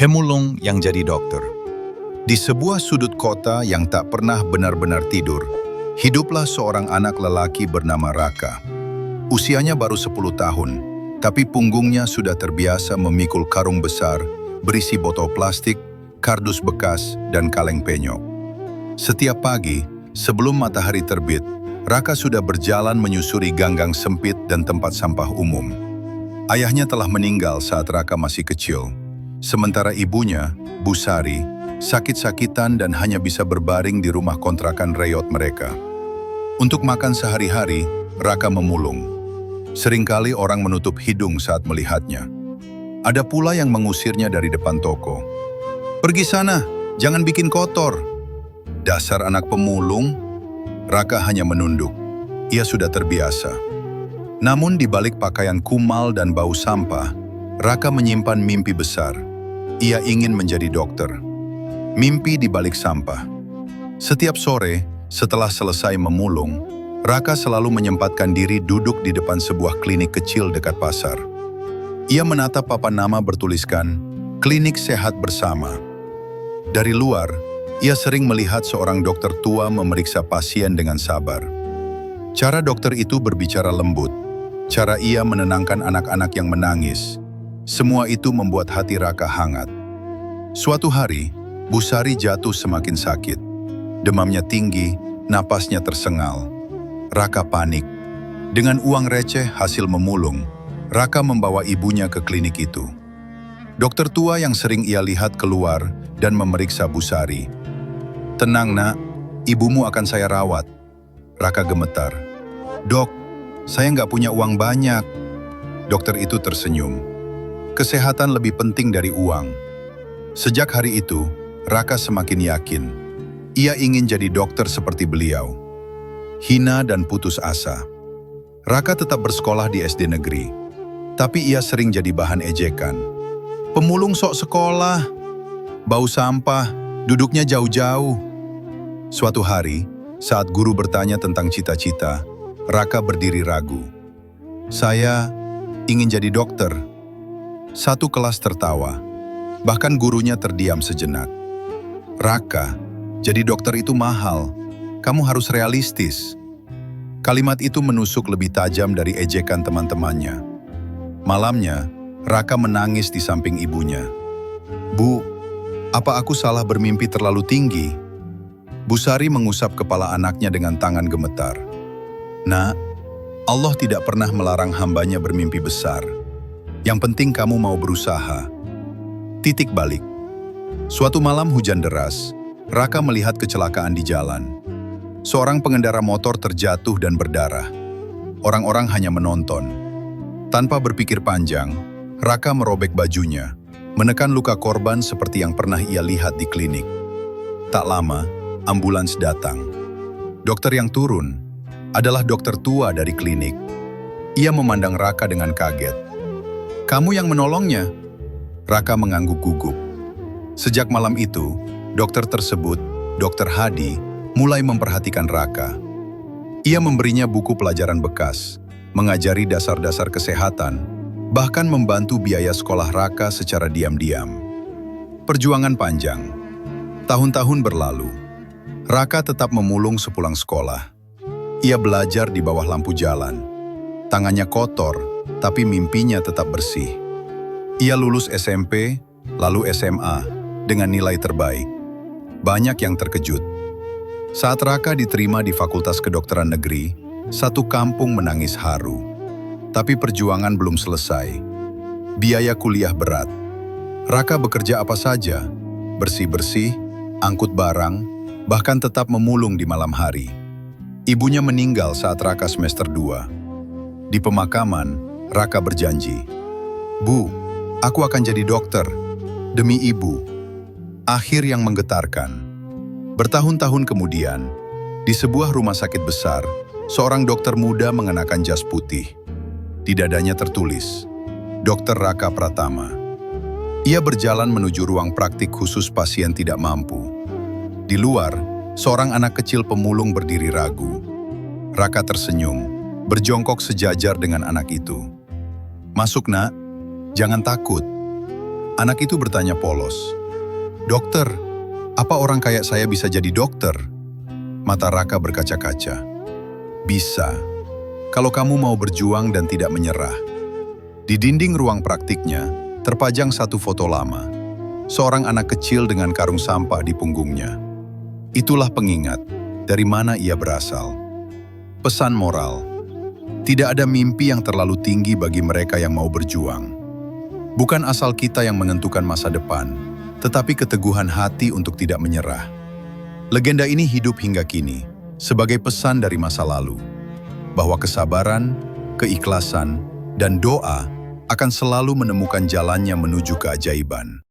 Pemulung yang jadi dokter. Di sebuah sudut kota yang tak pernah benar-benar tidur, hiduplah seorang anak lelaki bernama Raka. Usianya baru 10 tahun, tapi punggungnya sudah terbiasa memikul karung besar berisi botol plastik, kardus bekas, dan kaleng penyok. Setiap pagi, sebelum matahari terbit, Raka sudah berjalan menyusuri ganggang sempit dan tempat sampah umum. Ayahnya telah meninggal saat Raka masih kecil. Sementara ibunya, Bu Sari, sakit-sakitan dan hanya bisa berbaring di rumah kontrakan reyot mereka. Untuk makan sehari-hari, Raka memulung. Seringkali orang menutup hidung saat melihatnya. Ada pula yang mengusirnya dari depan toko. "Pergi sana, jangan bikin kotor." Dasar anak pemulung, Raka hanya menunduk. Ia sudah terbiasa. Namun di balik pakaian kumal dan bau sampah, Raka menyimpan mimpi besar. Ia ingin menjadi dokter. Mimpi di balik sampah. Setiap sore, setelah selesai memulung, Raka selalu menyempatkan diri duduk di depan sebuah klinik kecil dekat pasar. Ia menatap papan nama bertuliskan, "Klinik Sehat Bersama." Dari luar, ia sering melihat seorang dokter tua memeriksa pasien dengan sabar. Cara dokter itu berbicara lembut. Cara ia menenangkan anak-anak yang menangis. Semua itu membuat hati Raka hangat. Suatu hari, Bu Sari jatuh semakin sakit. Demamnya tinggi, napasnya tersengal. Raka panik. Dengan uang receh hasil memulung, Raka membawa ibunya ke klinik itu. Dokter tua yang sering ia lihat keluar dan memeriksa Bu Sari. "Tenang, Nak, ibumu akan saya rawat." Raka gemetar. "Dok, saya nggak punya uang banyak." Dokter itu tersenyum. "Kesehatan lebih penting dari uang." Sejak hari itu, Raka semakin yakin. Ia ingin jadi dokter seperti beliau. Hina dan putus asa. Raka tetap bersekolah di SD negeri. Tapi ia sering jadi bahan ejekan. "Pemulung sok sekolah, bau sampah, duduknya jauh-jauh." Suatu hari, saat guru bertanya tentang cita-cita, Raka berdiri ragu. "Saya ingin jadi dokter." Satu kelas tertawa. Bahkan gurunya terdiam sejenak. "Raka, jadi dokter itu mahal. Kamu harus realistis." Kalimat itu menusuk lebih tajam dari ejekan teman-temannya. Malamnya, Raka menangis di samping ibunya. "Bu, apa aku salah bermimpi terlalu tinggi?" Bu Sari mengusap kepala anaknya dengan tangan gemetar. "Nak, Allah tidak pernah melarang hambanya bermimpi besar. Yang penting kamu mau berusaha." Titik balik. Suatu malam hujan deras, Raka melihat kecelakaan di jalan. Seorang pengendara motor terjatuh dan berdarah. Orang-orang hanya menonton. Tanpa berpikir panjang, Raka merobek bajunya, menekan luka korban seperti yang pernah ia lihat di klinik. Tak lama, ambulans datang. Dokter yang turun adalah dokter tua dari klinik. Ia memandang Raka dengan kaget. "Kamu yang menolongnya?" Raka mengangguk gugup. Sejak malam itu, dokter tersebut, Dokter Hadi, mulai memperhatikan Raka. Ia memberinya buku pelajaran bekas, mengajari dasar-dasar kesehatan, bahkan membantu biaya sekolah Raka secara diam-diam. Perjuangan panjang. Tahun-tahun berlalu. Raka tetap memulung sepulang sekolah. Ia belajar di bawah lampu jalan. Tangannya kotor, tapi mimpinya tetap bersih. Ia lulus SMP, lalu SMA, dengan nilai terbaik. Banyak yang terkejut. Saat Raka diterima di Fakultas Kedokteran Negeri, satu kampung menangis haru. Tapi perjuangan belum selesai. Biaya kuliah berat. Raka bekerja apa saja, bersih-bersih, angkut barang, bahkan tetap memulung di malam hari. Ibunya meninggal saat Raka semester 2. Di pemakaman, Raka berjanji, "Bu, aku akan jadi dokter, demi ibu." Akhir yang menggetarkan. Bertahun-tahun kemudian, di sebuah rumah sakit besar, seorang dokter muda mengenakan jas putih. Di dadanya tertulis, "Dokter Raka Pratama." Ia berjalan menuju ruang praktik khusus pasien tidak mampu. Di luar, seorang anak kecil pemulung berdiri ragu. Raka tersenyum, berjongkok sejajar dengan anak itu. "Masuk, Nak. Jangan takut." Anak itu bertanya polos, "Dokter, apa orang kayak saya bisa jadi dokter?" Mata Raka berkaca-kaca. "Bisa, kalau kamu mau berjuang dan tidak menyerah." Di dinding ruang praktiknya, terpajang satu foto lama. Seorang anak kecil dengan karung sampah di punggungnya. Itulah pengingat dari mana ia berasal. Pesan moral, tidak ada mimpi yang terlalu tinggi bagi mereka yang mau berjuang. Bukan asal kita yang menentukan masa depan, tetapi keteguhan hati untuk tidak menyerah. Legenda ini hidup hingga kini, sebagai pesan dari masa lalu, bahwa kesabaran, keikhlasan, dan doa akan selalu menemukan jalannya menuju keajaiban.